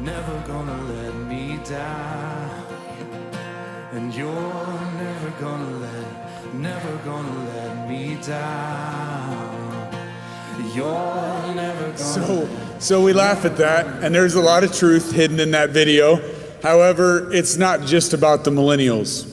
never gonna let me down. And you're never gonna let me down. You're never gonna So we laugh at that, and there's a lot of truth hidden in that video. However, it's not just about the millennials,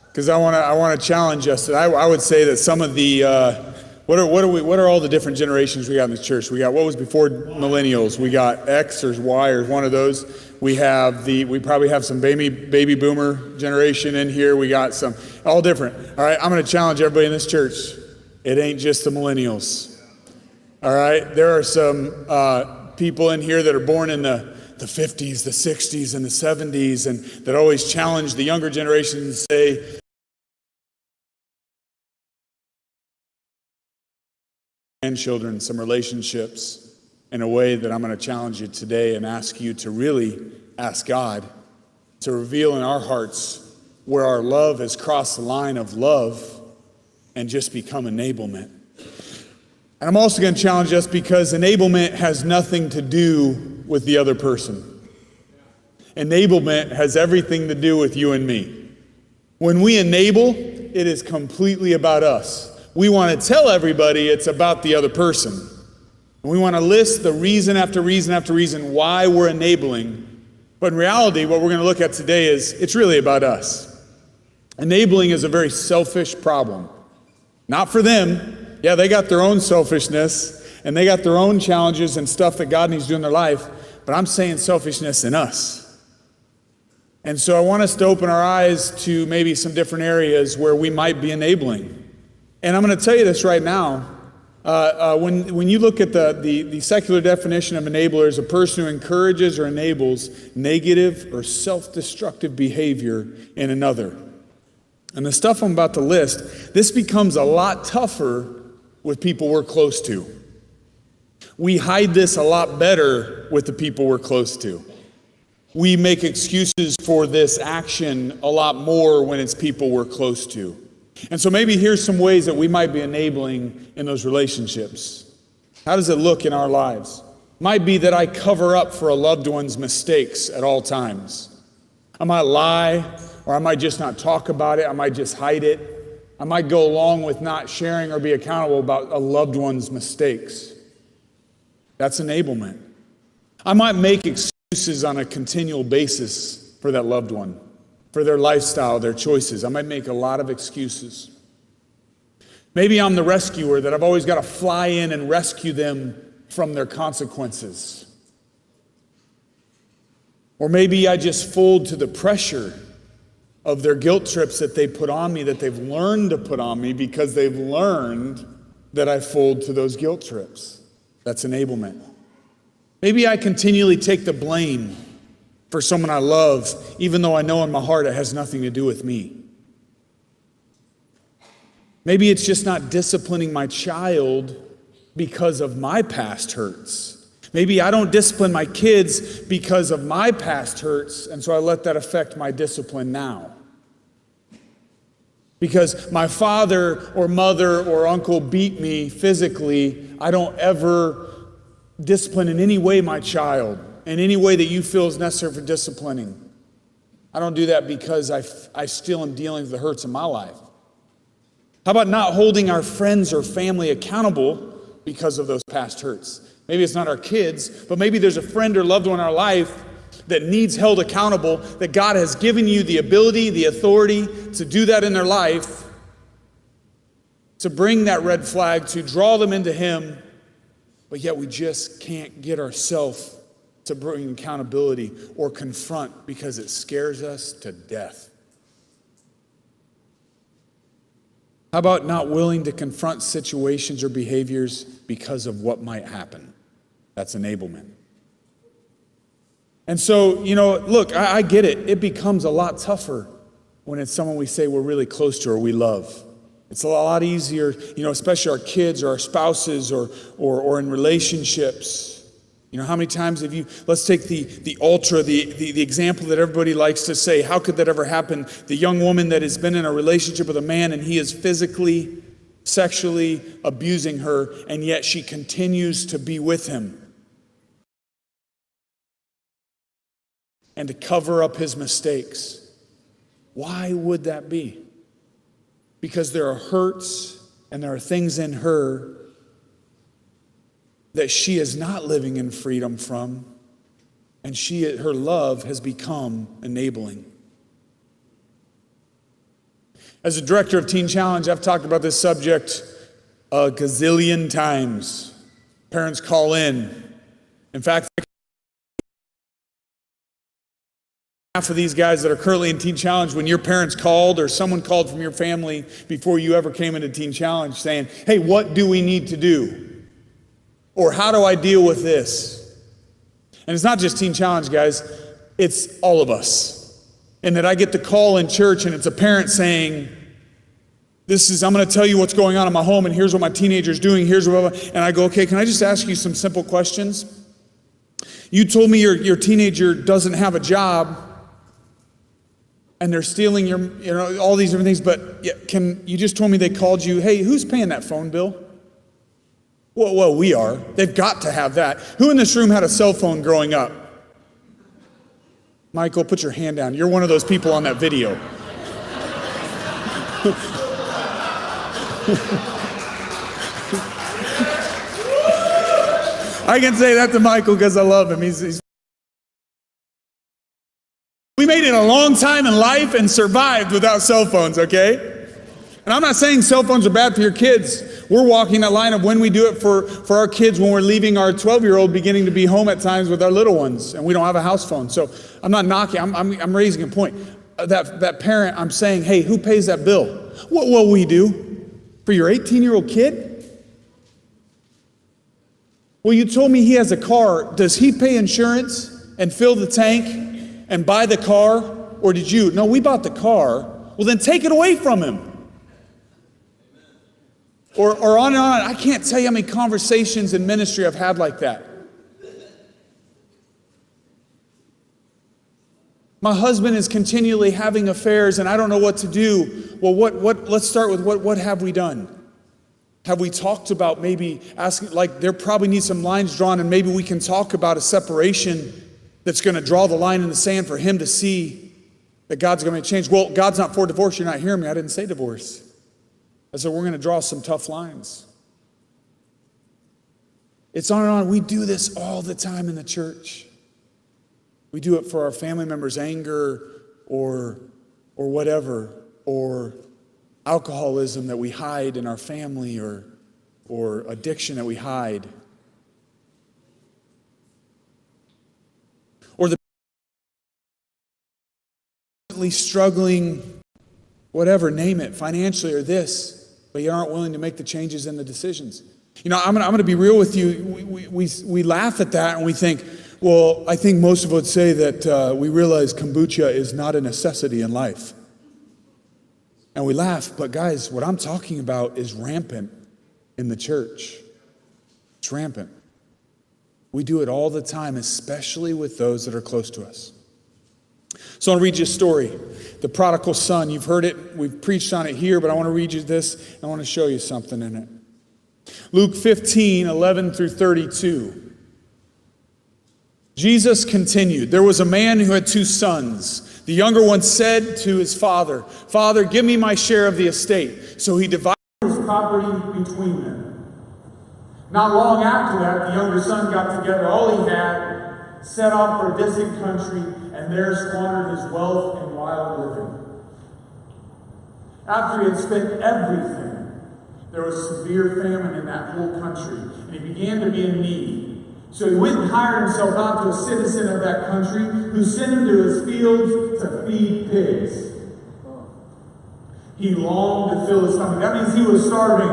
because I want to challenge us. I would say that some of the what are all the different generations we got in the church? We got what was before millennials. We got X or Y or one of those. We probably have some baby boomer generation in here. We got some all different. All right, I'm going to challenge everybody in this church. It ain't just the millennials. All right, there are some people in here that are born in the 50s, the 60s, and the 70s, and that always challenge the younger generation and say, grandchildren, some relationships, in a way that I'm going to challenge you today and ask you to really ask God to reveal in our hearts where our love has crossed the line of love and just become enablement. And I'm also going to challenge us because enablement has nothing to do with the other person. Enablement has everything to do with you and me. When we enable, it is completely about us. We want to tell everybody it's about the other person. And we want to list the reason after reason after reason why we're enabling. But in reality, what we're going to look at today is it's really about us. Enabling is a very selfish problem. Not for them. Yeah, they got their own selfishness, and they got their own challenges and stuff that God needs to do in their life, but I'm saying selfishness in us. And so I want us to open our eyes to maybe some different areas where we might be enabling. And I'm going to tell you this right now. When you look at the secular definition of enabler, is a person who encourages or enables negative or self-destructive behavior in another. And the stuff I'm about to list, this becomes a lot tougher with people we're close to. We hide this a lot better with the people we're close to. We make excuses for this action a lot more when it's people we're close to. And so maybe here's some ways that we might be enabling in those relationships. How does it look in our lives? Might be that I cover up for a loved one's mistakes at all times. I might lie, or I might just not talk about it. I might just hide it. I might go along with not sharing or be accountable about a loved one's mistakes. That's enablement. I might make excuses on a continual basis for that loved one, for their lifestyle, their choices. I might make a lot of excuses. Maybe I'm the rescuer, that I've always got to fly in and rescue them from their consequences. Or maybe I just fold to the pressure of their guilt trips that they put on me, that they've learned to put on me because they've learned that I fold to those guilt trips. That's enablement. Maybe I continually take the blame for someone I love, even though I know in my heart it has nothing to do with me. Maybe it's just not disciplining my child because of my past hurts. Maybe I don't discipline my kids because of my past hurts, and so I let that affect my discipline now. Because my father or mother or uncle beat me physically, I don't ever discipline in any way my child, in any way that you feel is necessary for disciplining. I don't do that because I still am dealing with the hurts in my life. How about not holding our friends or family accountable because of those past hurts? Maybe it's not our kids, but maybe there's a friend or loved one in our life that needs held accountable, that God has given you the ability, the authority to do that in their life, to bring that red flag, to draw them into Him, but yet we just can't get ourselves to bring accountability or confront because it scares us to death. How about not willing to confront situations or behaviors because of what might happen? That's enablement. And so, look, I get it. It becomes a lot tougher when it's someone we say we're really close to or we love. It's a lot easier, especially our kids or our spouses or in relationships. How many times have you, let's take the example that everybody likes to say, how could that ever happen? The young woman that has been in a relationship with a man and he is physically, sexually abusing her, and yet she continues to be with him. and to cover up his mistakes. Why would that be? Because there are hurts and there are things in her that she is not living in freedom from, and her love has become enabling. As a director of Teen Challenge, I've talked about this subject a gazillion times. Parents call in. In fact, half of these guys that are currently in Teen Challenge, when your parents called or someone called from your family before you ever came into Teen Challenge saying, hey, what do we need to do? Or how do I deal with this? And it's not just Teen Challenge, guys. It's all of us. And that I get the call in church and it's a parent saying, I'm going to tell you what's going on in my home and here's what my teenager's doing, here's what, and I go, okay, can I just ask you some simple questions? You told me your teenager doesn't have a job and they're stealing all these different things, but you just told me they called you, hey, who's paying that phone bill? Well, we are. They've got to have that. Who in this room had a cell phone growing up? Michael, put your hand down. You're one of those people on that video. I can say that to Michael because I love him. We made it a long time in life and survived without cell phones, okay? And I'm not saying cell phones are bad for your kids. We're walking that line of when we do it for our kids when we're leaving our 12-year-old beginning to be home at times with our little ones and we don't have a house phone. So I'm not knocking, I'm raising a point. That parent, I'm saying, hey, who pays that bill? Well, we do. For your 18-year-old kid? Well, you told me he has a car. Does he pay insurance and fill the tank and buy the car? Or did you? No, we bought the car. Well, then take it away from him. Or on and on. I can't tell you how many conversations in ministry I've had like that. My husband is continually having affairs and I don't know what to do. Well, let's start with what have we done? Have we talked about maybe asking, like there probably needs some lines drawn and maybe we can talk about a separation that's going to draw the line in the sand for him to see that God's going to change. Well, God's not for divorce. You're not hearing me. I didn't say divorce. I said, we're going to draw some tough lines. It's on and on. We do this all the time in the church. We do it for our family members' anger or whatever, or alcoholism that we hide in our family or addiction that we hide. Or the struggling, whatever, name it, financially or this, but you aren't willing to make the changes and the decisions. You know, I'm going to be real with you. We laugh at that and we think, well, I think most of us would say that we realize kombucha is not a necessity in life. And we laugh, but guys, what I'm talking about is rampant in the church. It's rampant. We do it all the time, especially with those that are close to us. So I want to read you a story. The Prodigal Son. You've heard it. We've preached on it here, but I want to read you this. I want to show you something in it. Luke 15, 11 through 32. Jesus continued, there was a man who had 2 sons. The younger one said to his father, Father, give me my share of the estate. So he divided his property between them. Not long after that, the younger son got together all he had, set off for a distant country, and there squandered his wealth in wild living. After he had spent everything, there was severe famine in that whole country, and he began to be in need. So he went and hired himself out to a citizen of that country who sent him to his fields to feed pigs. He longed to fill his stomach. That means he was starving.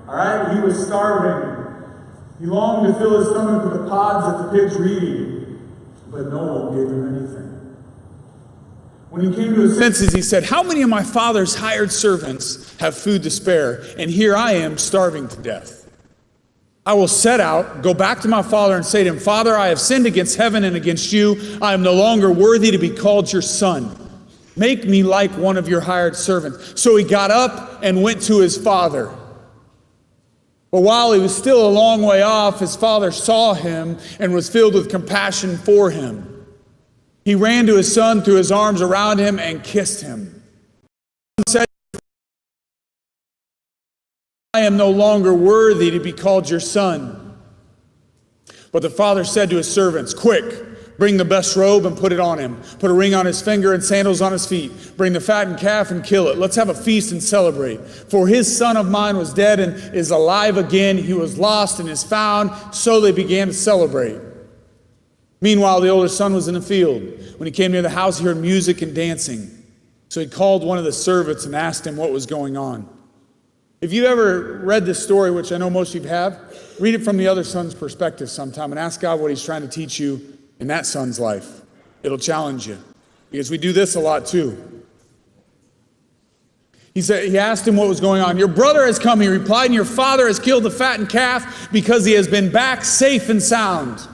All right? He was starving. He longed to fill his stomach with the pods that the pigs were eating, but no one gave him anything. When he came to his senses, he said, how many of my father's hired servants have food to spare, and here I am starving to death? I will set out, go back to my father and say to him, Father, I have sinned against heaven and against you. I am no longer worthy to be called your son. Make me like one of your hired servants. So he got up and went to his father. But while he was still a long way off, his father saw him and was filled with compassion for him. He ran to his son, threw his arms around him, and kissed him. He said, I am no longer worthy to be called your son. But the father said to his servants, quick, bring the best robe and put it on him. Put a ring on his finger and sandals on his feet. Bring the fattened calf and kill it. Let's have a feast and celebrate. For his son of mine was dead and is alive again. He was lost and is found. So they began to celebrate. Meanwhile, the older son was in the field. When he came near the house, he heard music and dancing. So he called one of the servants and asked him what was going on. If you've ever read this story, which I know most of you have, read it from the other son's perspective sometime and ask God what he's trying to teach you in that son's life. It'll challenge you, because we do this a lot too. He asked him what was going on. Your brother has come, he replied, and your father has killed the fattened calf because he has been back safe and sound.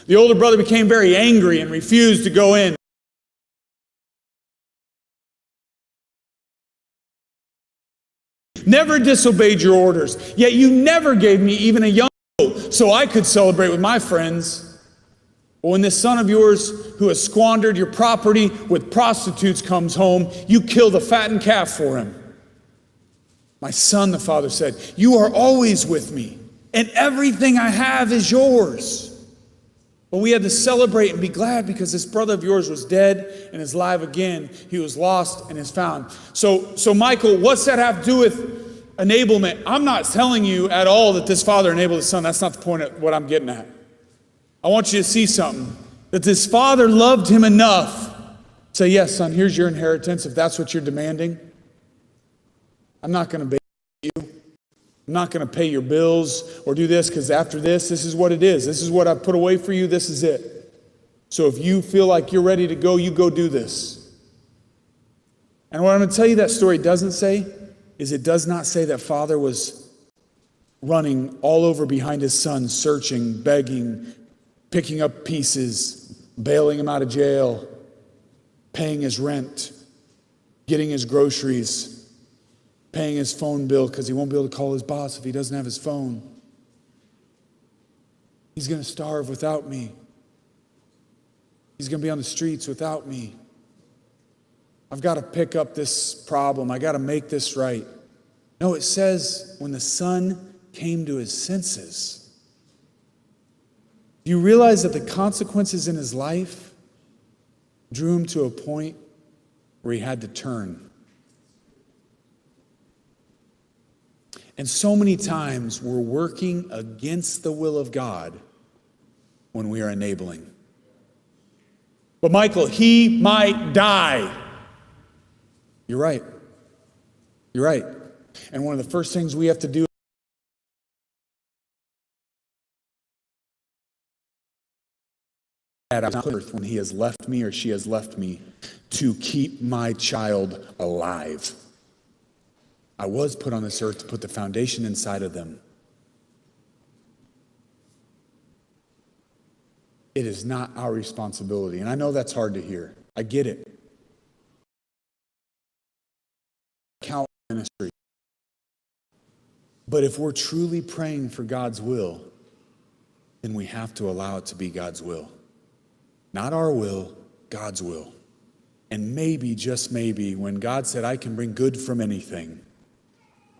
The older brother became very angry and refused to go in. Never disobeyed your orders, yet you never gave me even a young goat so I could celebrate with my friends. But when this son of yours who has squandered your property with prostitutes comes home, you kill the fattened calf for him. My son, the father said, you are always with me, and everything I have is yours. But we had to celebrate and be glad because this brother of yours was dead and is alive again. He was lost and is found. So Michael, what's that have to do with enablement? I'm not telling you at all that this father enabled his son. That's not the point of what I'm getting at. I want you to see something. That this father loved him enough to say, yes, son, here's your inheritance if that's what you're demanding. I'm not going to beg you. I'm not going to pay your bills or do this because after this is what it is. This is what I put away for you. This is it. So if you feel like you're ready to go, you go do this. And what I'm going to tell you that story doesn't say is it does not say that father was running all over behind his son, searching, begging, picking up pieces, bailing him out of jail, paying his rent, getting his groceries, paying his phone bill because he won't be able to call his boss if he doesn't have his phone. He's going to starve without me. He's going to be on the streets without me. I've got to pick up this problem. I got to make this right. No, it says when the son came to his senses. Do you realize that the consequences in his life drew him to a point where he had to turn? And so many times we're working against the will of God when we are enabling. But Michael, he might die. You're right. You're right. And one of the first things we have to do on earth when he has left me or she has left me to keep my child alive. I was put on this earth to put the foundation inside of them. It is not our responsibility. And I know that's hard to hear. I get it. Count ministry. But if we're truly praying for God's will, then we have to allow it to be God's will. Not our will, God's will. And maybe, just maybe, when God said, I can bring good from anything,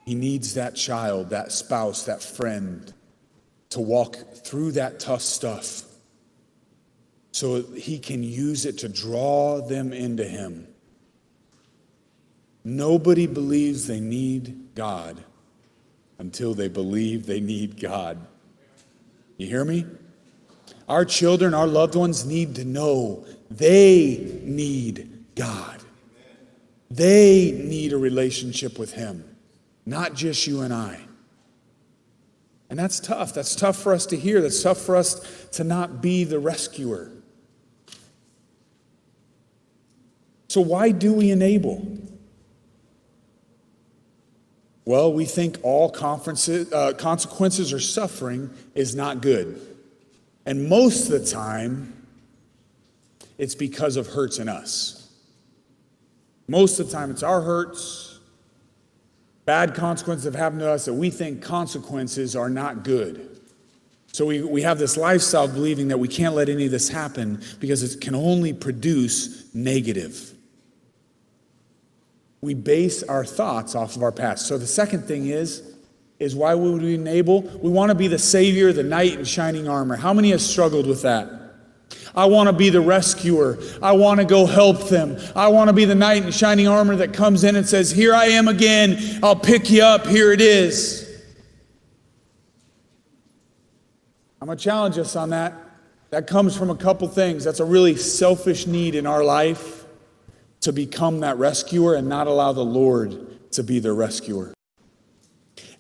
he needs that child, that spouse, that friend to walk through that tough stuff so he can use it to draw them into him. Nobody believes they need God until they believe they need God. You hear me? Our children, our loved ones need to know they need God. They need a relationship with him. Not just you and I. And that's tough. That's tough for us to hear. That's tough for us to not be the rescuer. So why do we enable? Well, we think all consequences or suffering is not good. And most of the time, it's because of hurts in us. Most of the time, it's our hurts. Bad consequences have happened to us that we think consequences are not good. So we have this lifestyle of believing that we can't let any of this happen because it can only produce negative. We base our thoughts off of our past. So the second thing is why would we enable? We want to be the savior, the knight in shining armor. How many have struggled with that? I want to be the rescuer. I want to go help them. I want to be the knight in shining armor that comes in and says, here I am again. I'll pick you up. Here it is. I'm going to challenge us on that. That comes from a couple things. That's a really selfish need in our life to become that rescuer and not allow the Lord to be the rescuer.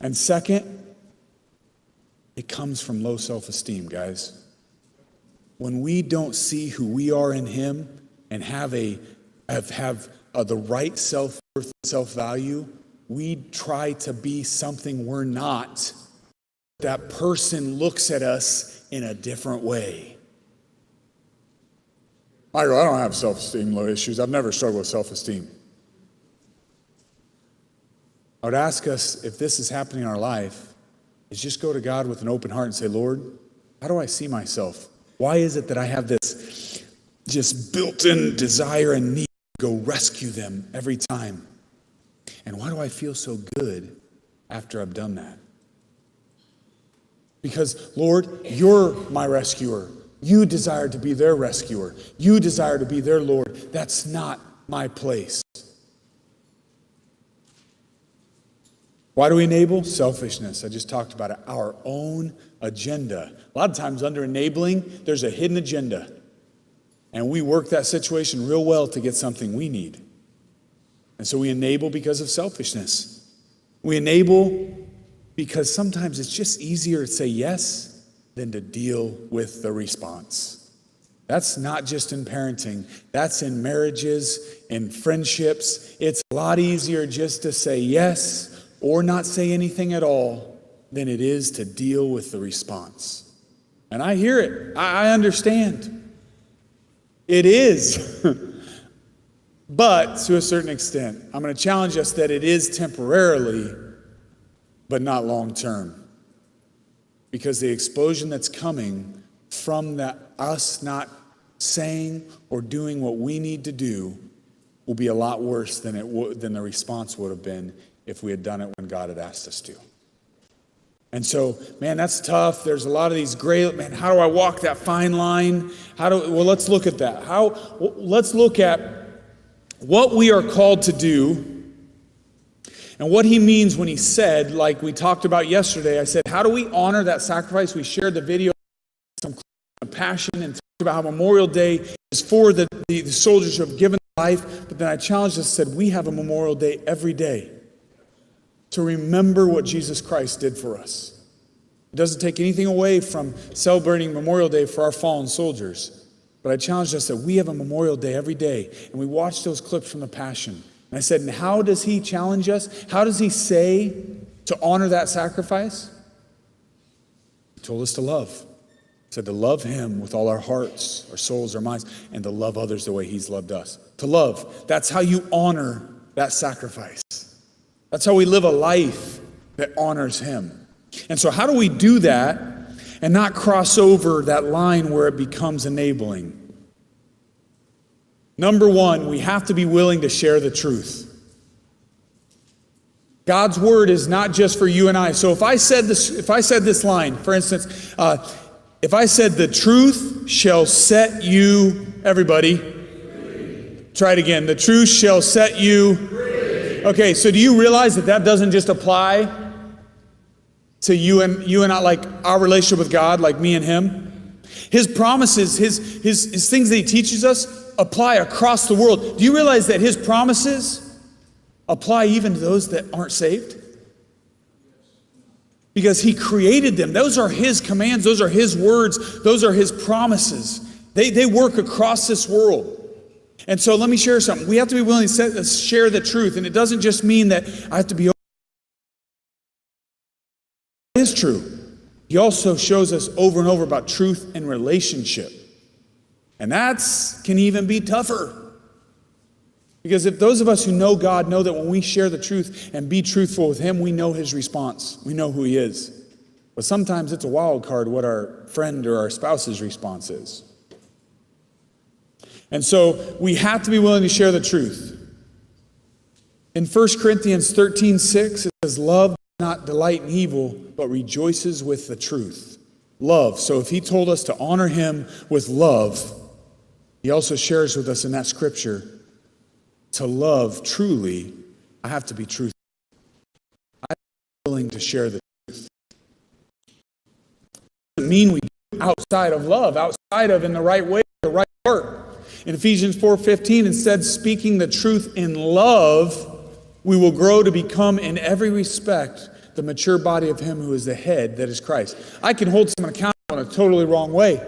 And second, it comes from low self-esteem, guys. When we don't see who we are in Him and have the right self-worth, self-value, we try to be something we're not. That person looks at us in a different way. I don't have self-esteem low issues. I've never struggled with self-esteem. I would ask us, if this is happening in our life, is just go to God with an open heart and say, Lord, how do I see myself? Why is it that I have this just built-in desire and need to go rescue them every time? And why do I feel so good after I've done that? Because, Lord, you're my rescuer. You desire to be their rescuer. You desire to be their Lord. That's not my place. Why do we enable? Selfishness. I just talked about it. Our own agenda. A lot of times under enabling, there's a hidden agenda. And we work that situation real well to get something we need. And so we enable because of selfishness. We enable because sometimes it's just easier to say yes than to deal with the response. That's not just in parenting. That's in marriages, in friendships. It's a lot easier just to say yes or not say anything at all than it is to deal with the response. And I hear it. I understand. It is. But to a certain extent, I'm going to challenge us that it is temporarily, but not long term. Because the explosion that's coming from that us not saying or doing what we need to do will be a lot worse than the response would have been if we had done it when God had asked us to. And so, man, that's tough. There's a lot of these gray, man, how do I walk that fine line? Let's look at that. Let's look at what we are called to do and what he means when he said, like we talked about yesterday, I said, how do we honor that sacrifice? We shared the video, some passion, and talked about how Memorial Day is for the soldiers who have given life. But then I challenged us and said, we have a Memorial Day every day to remember what Jesus Christ did for us. It doesn't take anything away from celebrating Memorial Day for our fallen soldiers. But I challenged us that we have a Memorial Day every day. And we watched those clips from the Passion. And I said, and how does he challenge us? How does he say to honor that sacrifice? He told us to love. He said to love him with all our hearts, our souls, our minds, and to love others the way he's loved us. To love. That's how you honor that sacrifice. That's how we live a life that honors him. And so how do we do that and not cross over that line where it becomes enabling? Number one, we have to be willing to share the truth. God's word is not just for you and I. So if I said this line, for instance, if I said the truth shall set you, everybody, try it again. The truth shall set you. Okay, so do you realize that doesn't just apply to you and I, like our relationship with God, like me and him? His promises, his things that he teaches us apply across the world. Do you realize that his promises apply even to those that aren't saved? Because he created them. Those are his commands. Those are his words. Those are his promises. They work across this world. And so let me share something. We have to be willing to share the truth. And it doesn't just mean that I have to be. It is true. He also shows us over and over about truth and relationship. And that can even be tougher. Because if those of us who know God know that when we share the truth and be truthful with him, we know his response. We know who he is. But sometimes it's a wild card what our friend or our spouse's response is. And so we have to be willing to share the truth. In 1 Corinthians 13:6, it says, love does not delight in evil, but rejoices with the truth. Love. So if he told us to honor him with love, he also shares with us in that scripture, to love truly, I have to be truthful. I'm willing to share the truth. It doesn't mean we do it outside of love, outside of in the right way, the right heart. In Ephesians 4:15, instead speaking the truth in love, we will grow to become in every respect the mature body of him who is the head, that is Christ. I can hold someone accountable in a totally wrong way.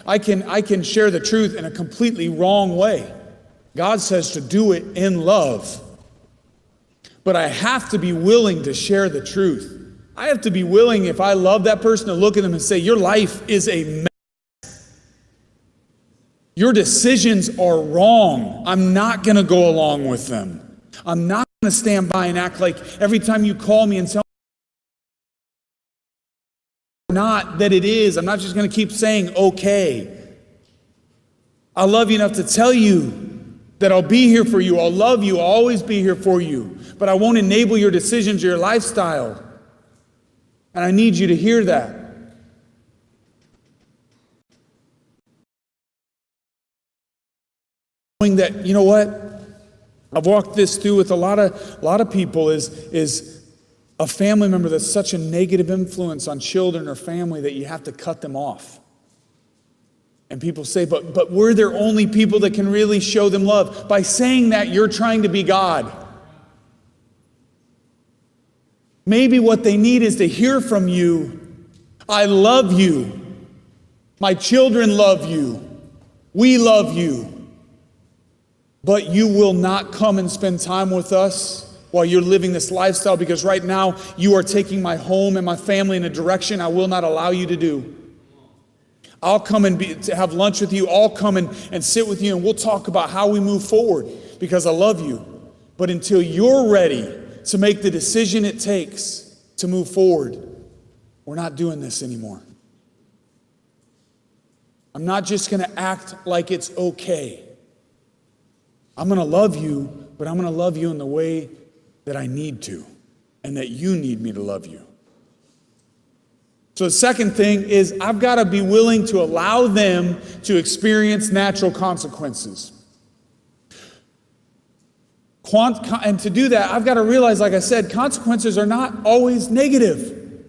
I can share the truth in a completely wrong way. God says to do it in love. But I have to be willing to share the truth. I have to be willing, if I love that person, to look at them and say, your life is a mess. Your decisions are wrong. I'm not going to go along with them. I'm not going to stand by and act like every time you call me and tell me not that it is. I'm not just going to keep saying okay. I love you enough to tell you that I'll be here for you. I'll love you. I'll always be here for you. But I won't enable your decisions or your lifestyle. And I need you to hear that. Knowing that, you know what? I've walked this through with a lot of people is a family member that's such a negative influence on children or family that you have to cut them off. And people say, but we're their only people that can really show them love. By saying that, you're trying to be God. Maybe what they need is to hear from you, I love you. My children love you. We love you. But you will not come and spend time with us while you're living this lifestyle, because right now you are taking my home and my family in a direction I will not allow you to do. I'll come and to have lunch with you. I'll come and sit with you, and we'll talk about how we move forward because I love you. But until you're ready to make the decision it takes to move forward, we're not doing this anymore. I'm not just going to act like it's okay. I'm going to love you, but I'm going to love you in the way that I need to and that you need me to love you. So the second thing is I've got to be willing to allow them to experience natural consequences. And to do that, I've got to realize, like I said, consequences are not always negative.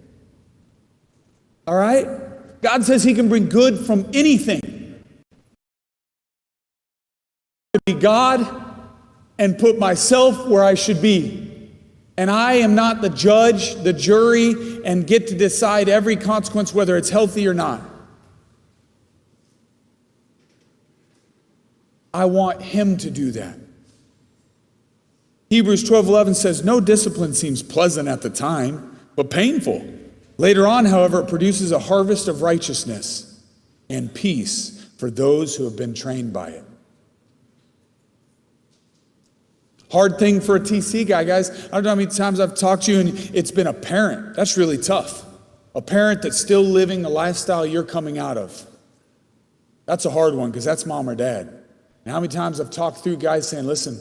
All right? God says he can bring good from anything. To be God and put myself where I should be. And I am not the judge, the jury, and get to decide every consequence, whether it's healthy or not. I want him to do that. Hebrews 12:11 says, no discipline seems pleasant at the time, but painful. Later on, however, it produces a harvest of righteousness and peace for those who have been trained by it. Hard thing for a TC guy, guys. I don't know how many times I've talked to you and it's been a parent. That's really tough. A parent that's still living the lifestyle you're coming out of. That's a hard one because that's mom or dad. And how many times I've talked through guys saying, listen,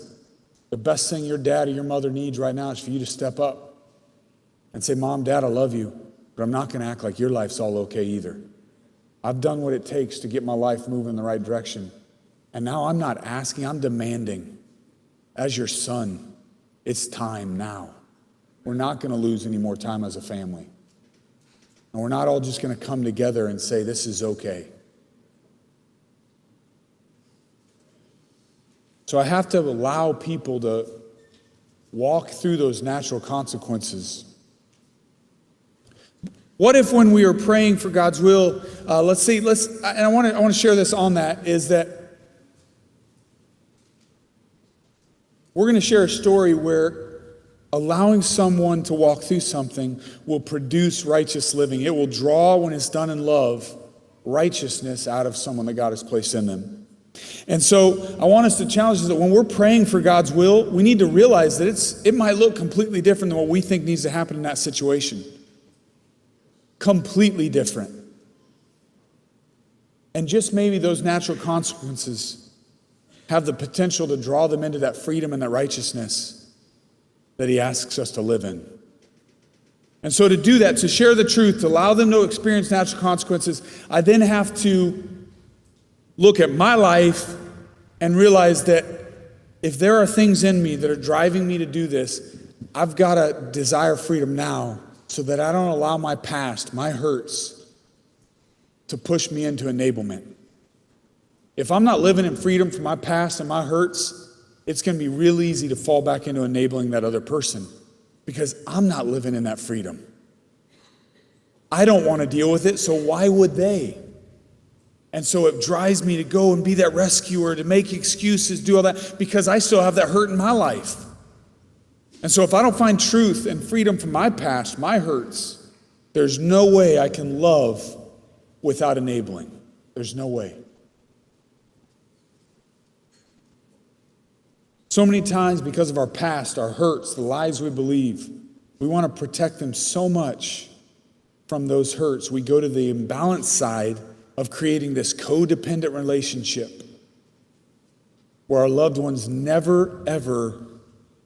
the best thing your dad or your mother needs right now is for you to step up and say, Mom, Dad, I love you, but I'm not going to act like your life's all okay either. I've done what it takes to get my life moving in the right direction. And now I'm not asking, I'm demanding. As your son, it's time now. We're not going to lose any more time as a family. And we're not all just going to come together and say, this is okay. So I have to allow people to walk through those natural consequences. What if when we are praying for God's will, and I want to share this on that, is that we're going to share a story where allowing someone to walk through something will produce righteous living. It will draw, when it's done in love, righteousness out of someone that God has placed in them. And so I want us to challenge us that when we're praying for God's will, we need to realize that it might look completely different than what we think needs to happen in that situation. completely different. And just maybe those natural consequences have the potential to draw them into that freedom and that righteousness that he asks us to live in. And so to do that, to share the truth, to allow them to experience natural consequences, I then have to look at my life and realize that if there are things in me that are driving me to do this, I've got to desire freedom now so that I don't allow my past, my hurts, to push me into enablement. If I'm not living in freedom from my past and my hurts, it's going to be real easy to fall back into enabling that other person because I'm not living in that freedom. I don't want to deal with it, so why would they? And so it drives me to go and be that rescuer, to make excuses, do all that, because I still have that hurt in my life. And so if I don't find truth and freedom from my past, my hurts, there's no way I can love without enabling. There's no way. So many times because of our past, our hurts, the lies we believe, we want to protect them so much from those hurts. We go to the imbalanced side of creating this codependent relationship where our loved ones never, ever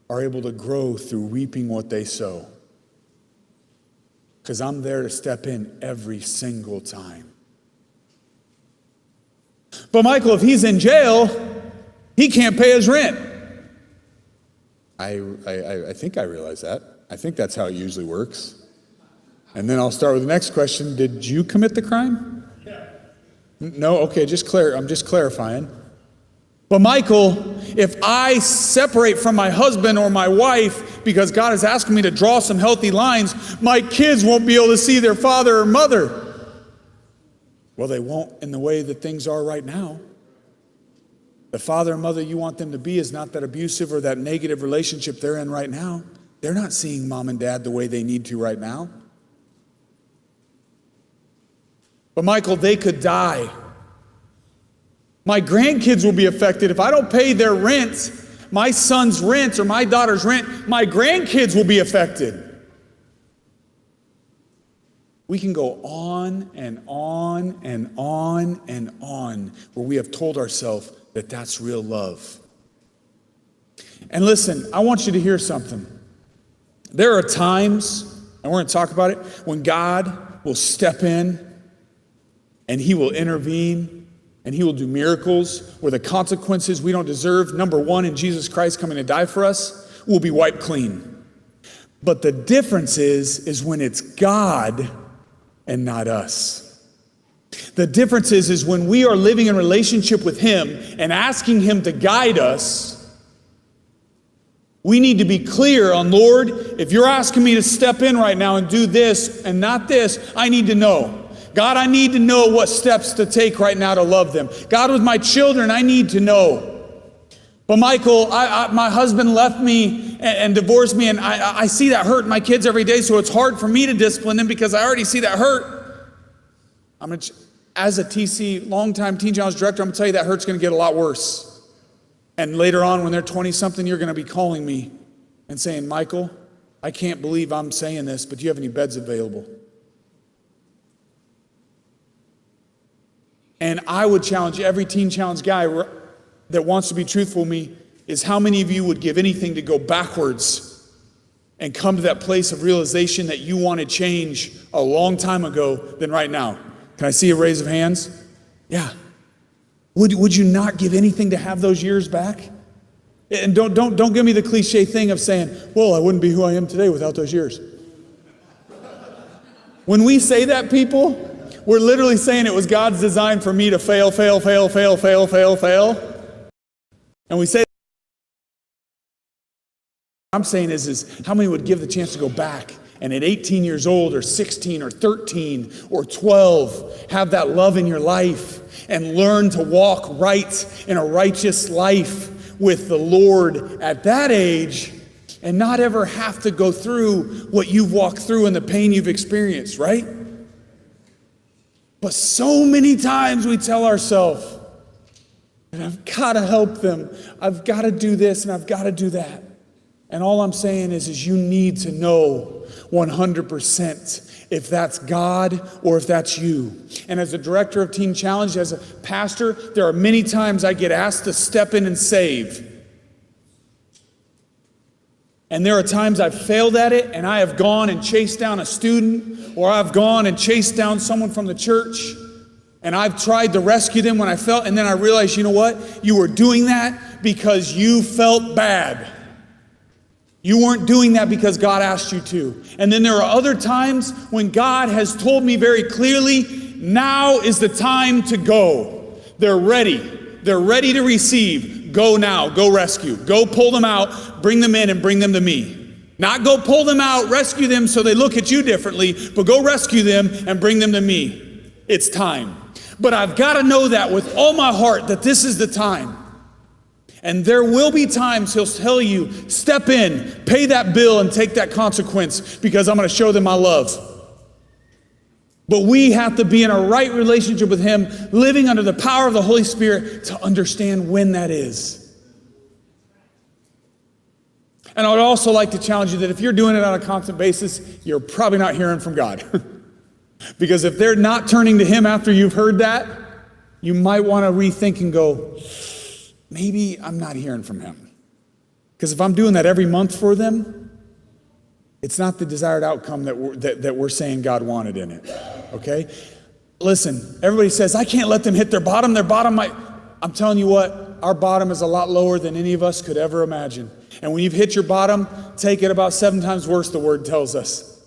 are able to grow through reaping what they sow. Because I'm there to step in every single time. But Michael, if he's in jail, he can't pay his rent. I think I realize that. I think that's how it usually works. And then I'll start with the next question. Did you commit the crime? No? Okay, I'm just clarifying. But Michael, if I separate from my husband or my wife because God is asking me to draw some healthy lines, my kids won't be able to see their father or mother. Well, they won't in the way that things are right now. The father and mother you want them to be is not that abusive or that negative relationship they're in right now. They're not seeing mom and dad the way they need to right now. But Michael, they could die. My grandkids will be affected. If I don't pay their rent, my son's rent or my daughter's rent, my grandkids will be affected. We can go on and on and on and on where we have told ourselves that that's real love. And listen, I want you to hear something. There are times, and we're going to talk about it, when God will step in and he will intervene and he will do miracles where the consequences we don't deserve, number one, in Jesus Christ coming to die for us, will be wiped clean. But the difference is when it's God and not us. The difference is when we are living in relationship with him and asking him to guide us, we need to be clear on, Lord, if you're asking me to step in right now and do this and not this, I need to know. God, I need to know what steps to take right now to love them. God, with my children, I need to know. But Michael, my husband left me and divorced me, and I see that hurt in my kids every day, so it's hard for me to discipline them because I already see that hurt. As a TC, longtime Teen Challenge director, I'm going to tell you that hurt's going to get a lot worse. And later on, when they're 20-something, you're going to be calling me and saying, Michael, I can't believe I'm saying this, but do you have any beds available? And I would challenge every Teen Challenge guy that wants to be truthful with me is how many of you would give anything to go backwards and come to that place of realization that you want to change a long time ago than right now? Can I see a raise of hands? Yeah. Would you not give anything to have those years back? And don't give me the cliche thing of saying, well, I wouldn't be who I am today without those years. When we say that, people, we're literally saying it was God's design for me to fail. And we say, I'm saying is how many would give the chance to go back and at 18 years old or 16 or 13 or 12, have that love in your life and learn to walk right in a righteous life with the Lord at that age and not ever have to go through what you've walked through and the pain you've experienced, right? But so many times we tell ourselves, and I've got to help them, I've got to do this and I've got to do that. And all I'm saying is you need to know 100% if that's God or if that's you. And as a director of Teen Challenge, as a pastor, there are many times I get asked to step in and save. And there are times I've failed at it, and I have gone and chased down a student, or I've gone and chased down someone from the church, and I've tried to rescue them when I felt, and then I realized, you know what? You were doing that because you felt bad. You weren't doing that because God asked you to. And then there are other times when God has told me very clearly, now is the time to go. They're ready. They're ready to receive. Go now. Go rescue. Go pull them out, bring them in, and bring them to me. Not go pull them out, rescue them so they look at you differently, but go rescue them and bring them to me. It's time. But I've got to know that with all my heart that this is the time. And there will be times he'll tell you, step in, pay that bill, and take that consequence because I'm going to show them my love. But we have to be in a right relationship with him, living under the power of the Holy Spirit to understand when that is. And I would also like to challenge you that if you're doing it on a constant basis, you're probably not hearing from God. Because if they're not turning to him after you've heard that, you might want to rethink and go, maybe I'm not hearing from him. Because if I'm doing that every month for them, it's not the desired outcome that we're saying God wanted in it. Okay? Listen, everybody says, I can't let them hit their bottom. Their bottom might... I'm telling you what, our bottom is a lot lower than any of us could ever imagine. And when you've hit your bottom, take it about 7 times worse, the word tells us.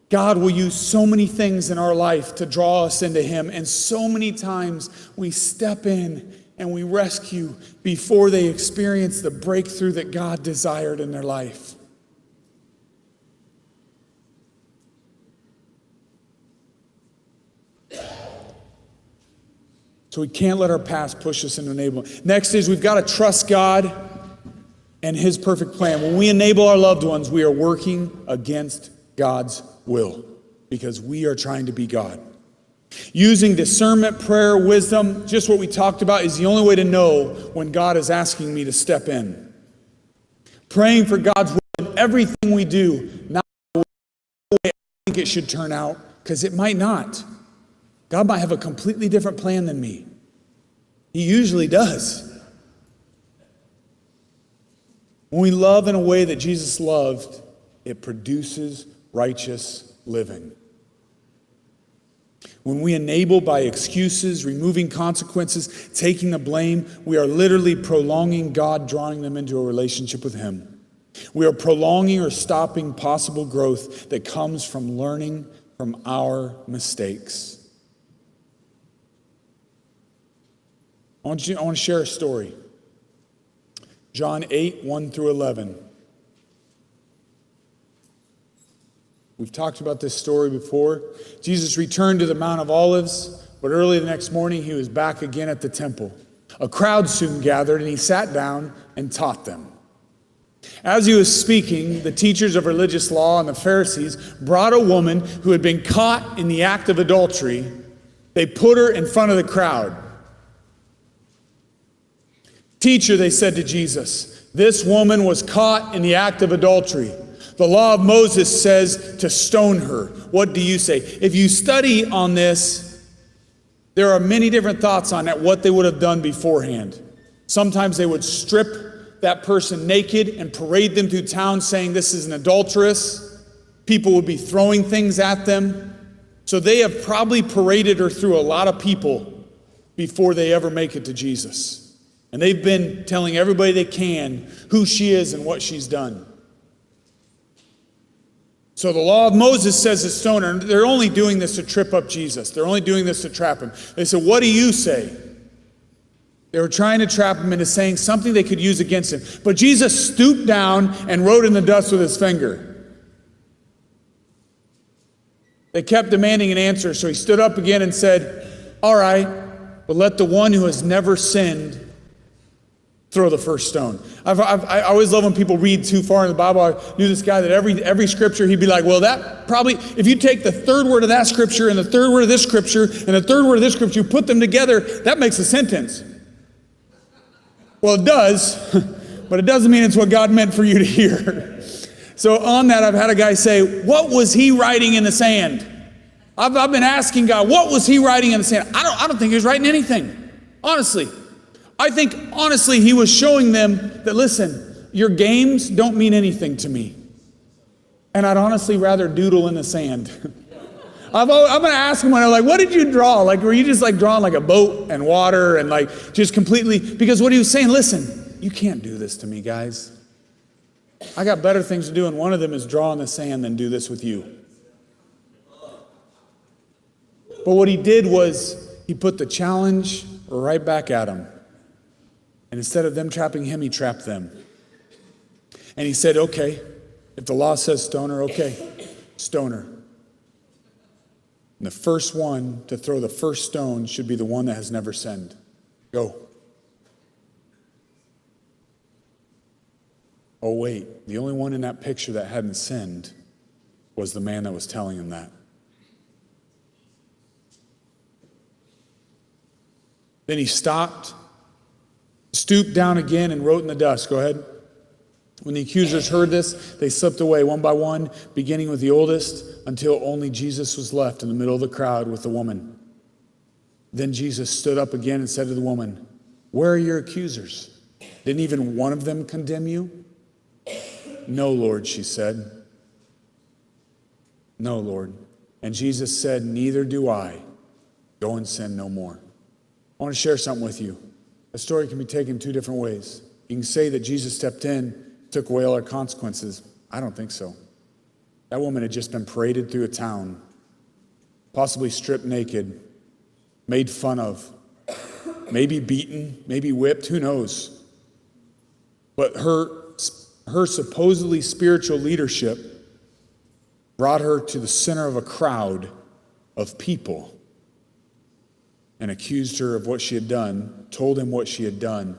God will use so many things in our life to draw us into him. And so many times we step in and we rescue before they experience the breakthrough that God desired in their life. So we can't let our past push us into enablement. Next is we've got to trust God and his perfect plan. When we enable our loved ones, we are working against God's will because we are trying to be God. Using discernment, prayer, wisdom, just what we talked about, is the only way to know when God is asking me to step in. Praying for God's will in everything we do, not the way I think it should turn out, because it might not. God might have a completely different plan than me. He usually does. When we love in a way that Jesus loved, it produces righteous living. When we enable by excuses, removing consequences, taking the blame, we are literally prolonging God drawing them into a relationship with him. We are prolonging or stopping possible growth that comes from learning from our mistakes. I want to share a story. John 8, 1 through 11. We've talked about this story before. Jesus returned to the Mount of Olives, but early the next morning he was back again at the temple. A crowd soon gathered, and he sat down and taught them. As he was speaking, the teachers of religious law and the Pharisees brought a woman who had been caught in the act of adultery. They put her in front of the crowd. Teacher, they said to Jesus, this woman was caught in the act of adultery. The law of Moses says to stone her. What do you say? If you study on this, there are many different thoughts on that, what they would have done beforehand. Sometimes they would strip that person naked and parade them through town saying this is an adulteress. People would be throwing things at them. So they have probably paraded her through a lot of people before they ever make it to Jesus. And they've been telling everybody they can who she is and what she's done. So the law of Moses says to stone her. They're only doing this to trip up Jesus. They're only doing this to trap him. They said, what do you say? They were trying to trap him into saying something they could use against him. But Jesus stooped down and wrote in the dust with his finger. They kept demanding an answer, so he stood up again and said, all right, but let the one who has never sinned throw the first stone. I always love when people read too far in the Bible. I knew this guy that every scripture, he'd be like, well, that probably, if you take the third word of that scripture and the third word of this scripture and the third word of this scripture, you put them together, that makes a sentence. Well, it does, but it doesn't mean it's what God meant for you to hear. So on that, I've had a guy say, what was he writing in the sand? I've been asking God, what was he writing in the sand? I don't think he was writing anything, honestly. I think, honestly, he was showing them that, listen, your games don't mean anything to me. And I'd honestly rather doodle in the sand. I'm going to ask him, like, what did you draw? Like, were you just like drawing like a boat and water and like just completely? Because what he was saying, listen, you can't do this to me, guys. I got better things to do, and one of them is draw in the sand than do this with you. But what he did was he put the challenge right back at him. And instead of them trapping him, he trapped them. And he said, okay, if the law says stone her, okay, stone her. And the first one to throw the first stone should be the one that has never sinned. Go. Oh, wait, the only one in that picture that hadn't sinned was the man that was telling him that. Then he stopped, stooped down again, and wrote in the dust. Go ahead. When the accusers heard this, they slipped away one by one, beginning with the oldest, until only Jesus was left in the middle of the crowd with the woman. Then Jesus stood up again and said to the woman, where are your accusers? Didn't even one of them condemn you? No, Lord, she said. No, Lord. And Jesus said, neither do I. Go and sin no more. I want to share something with you. A story can be taken two different ways. You can say that Jesus stepped in, took away all our consequences. I don't think so. That woman had just been paraded through a town, possibly stripped naked, made fun of, maybe beaten, maybe whipped, who knows? But her supposedly spiritual leadership brought her to the center of a crowd of people and accused her of what she had done, told him what she had done,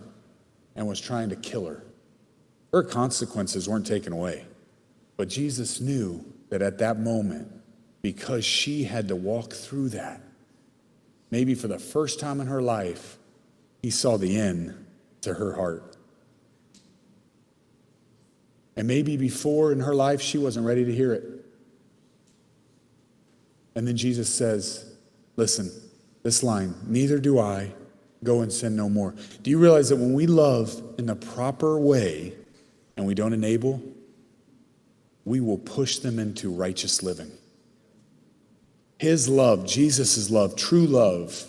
and was trying to kill her. Her consequences weren't taken away. But Jesus knew that at that moment, because she had to walk through that, maybe for the first time in her life, he saw the end to her heart. And maybe before in her life, she wasn't ready to hear it. And then Jesus says, listen, this line, neither do I, go and sin no more. Do you realize that when we love in the proper way and we don't enable, we will push them into righteous living? His love, Jesus' love, true love,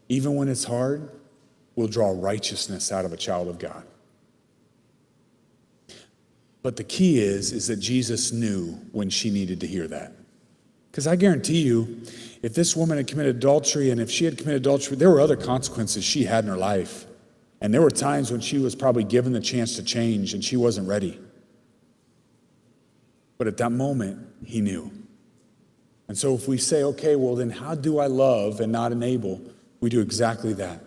even when it's hard, will draw righteousness out of a child of God. But the key is that Jesus knew when she needed to hear that. Because I guarantee you, if this woman had committed adultery, and if she had committed adultery, there were other consequences she had in her life. And there were times when she was probably given the chance to change and she wasn't ready. But at that moment, he knew. And so if we say, okay, well then how do I love and not enable? We do exactly that.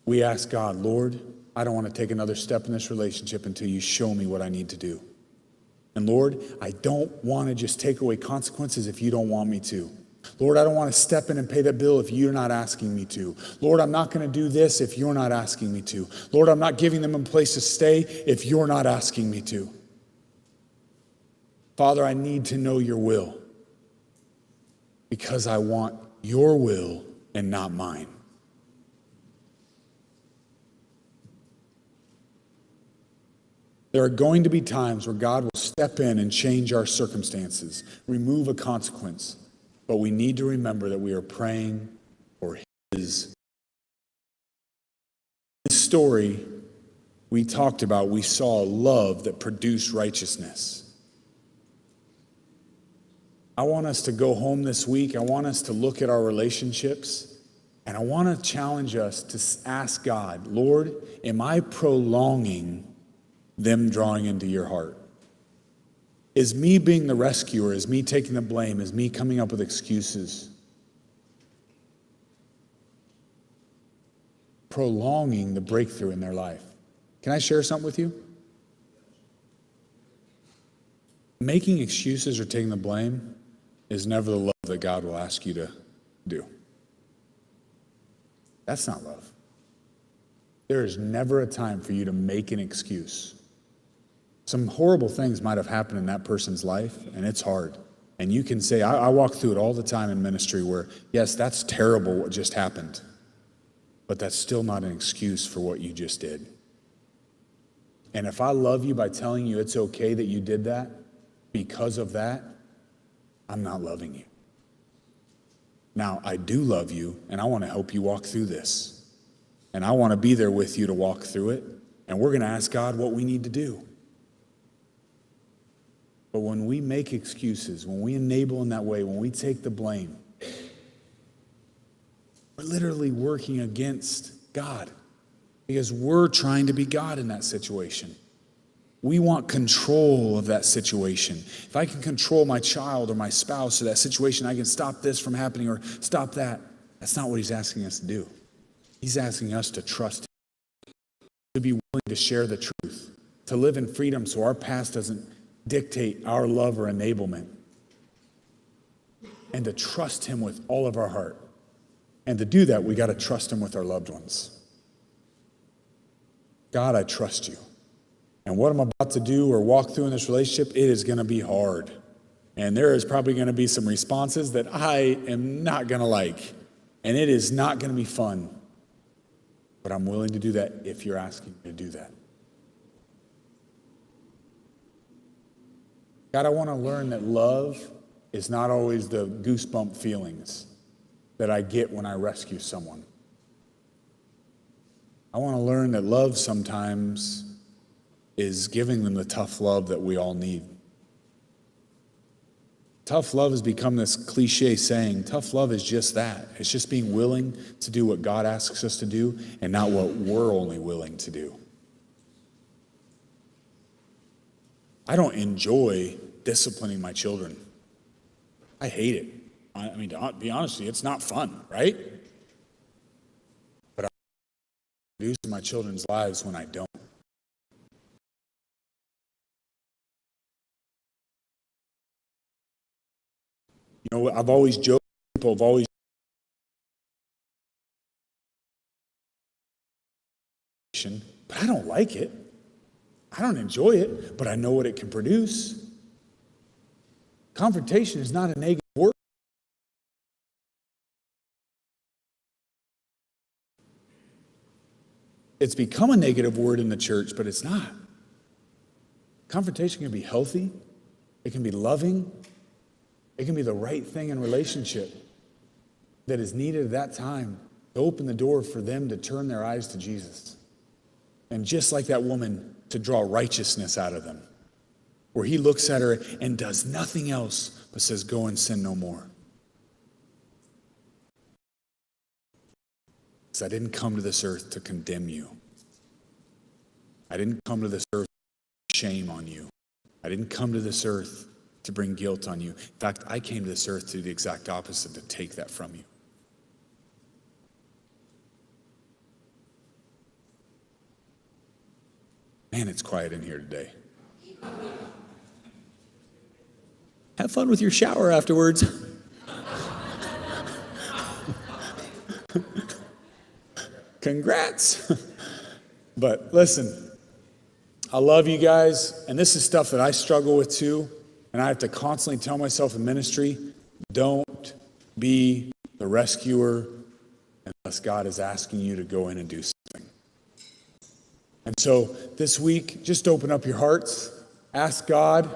We ask God, Lord, I don't want to take another step in this relationship until you show me what I need to do. And Lord, I don't want to just take away consequences if you don't want me to. Lord, I don't want to step in and pay that bill if you're not asking me to. Lord, I'm not going to do this if you're not asking me to. Lord, I'm not giving them a place to stay if you're not asking me to. Father, I need to know your will because I want your will and not mine. There are going to be times where God will step in and change our circumstances, remove a consequence. But we need to remember that we are praying for his. This story we talked about, we saw love that produced righteousness. I want us to go home this week. I want us to look at our relationships. And I want to challenge us to ask God, Lord, am I prolonging them drawing into your heart? Is me being the rescuer, is me taking the blame, is me coming up with excuses prolonging the breakthrough in their life? Can I share something with you? Making excuses or taking the blame is never the love that God will ask you to do. That's not love. There is never a time for you to make an excuse. Some horrible things might have happened in that person's life, and it's hard. And you can say, I walk through it all the time in ministry where, yes, that's terrible what just happened, but that's still not an excuse for what you just did. And if I love you by telling you it's okay that you did that, because of that, I'm not loving you. Now, I do love you, and I want to help you walk through this. And I want to be there with you to walk through it, and we're going to ask God what we need to do. But when we make excuses, when we enable in that way, when we take the blame, we're literally working against God because we're trying to be God in that situation. We want control of that situation. If I can control my child or my spouse or that situation, I can stop this from happening or stop that. That's not what he's asking us to do. He's asking us to trust him, to be willing to share the truth, to live in freedom so our past doesn't dictate our love or enablement, and to trust him with all of our heart. And to do that, we got to trust him with our loved ones. God, I trust you. And what I'm about to do or walk through in this relationship, it is going to be hard. And there is probably going to be some responses that I am not going to like. And it is not going to be fun. But I'm willing to do that if you're asking me to do that. God, I want to learn that love is not always the goosebump feelings that I get when I rescue someone. I want to learn that love sometimes is giving them the tough love that we all need. Tough love has become this cliche saying. Tough love is just that. It's just being willing to do what God asks us to do and not what we're only willing to do. I don't enjoy disciplining my children. I hate it. I mean, to be honest with you, it's not fun, right? But I produce in my children's lives when I don't. You know, I've always joked, people have always, but I don't like it. I don't enjoy it, but I know what it can produce. Confrontation is not a negative word. It's become a negative word in the church, but it's not. Confrontation can be healthy. It can be loving. It can be the right thing in relationship that is needed at that time to open the door for them to turn their eyes to Jesus. And just like that woman, to draw righteousness out of them, where he looks at her and does nothing else but says, go and sin no more. Because I didn't come to this earth to condemn you. I didn't come to this earth to shame on you. I didn't come to this earth to bring guilt on you. In fact, I came to this earth to do the exact opposite, to take that from you. Man, it's quiet in here today. Have fun with your shower afterwards. Congrats. But listen, I love you guys, and this is stuff that I struggle with too, and I have to constantly tell myself in ministry, don't be the rescuer unless God is asking you to go in and do something. And so this week, just open up your hearts. Ask God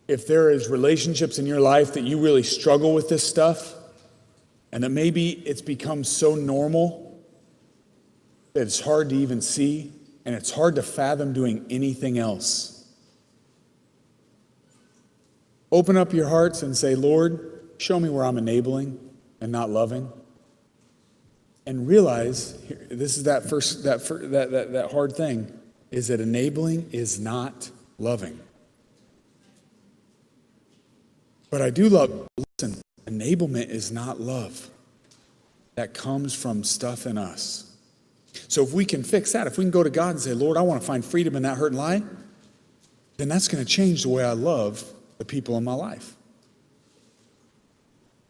if there is relationships in your life that you really struggle with this stuff, and that maybe it's become so normal that it's hard to even see, and it's hard to fathom doing anything else. Open up your hearts and say, Lord, show me where I'm enabling and not loving. And realize, this is that hard thing, is that enabling is not loving. But I do love, listen, enablement is not love. That comes from stuff in us. So if we can fix that, if we can go to God and say, Lord, I want to find freedom in that hurt and lie, then that's going to change the way I love the people in my life.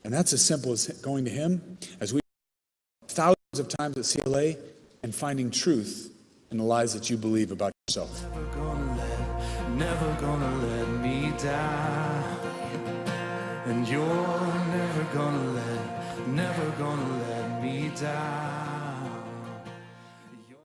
And that's as simple as going to Him, as we thousands of times at CLA, and finding truth in the lies that you believe about yourself. Never gonna let me down. And you're never gonna let me down.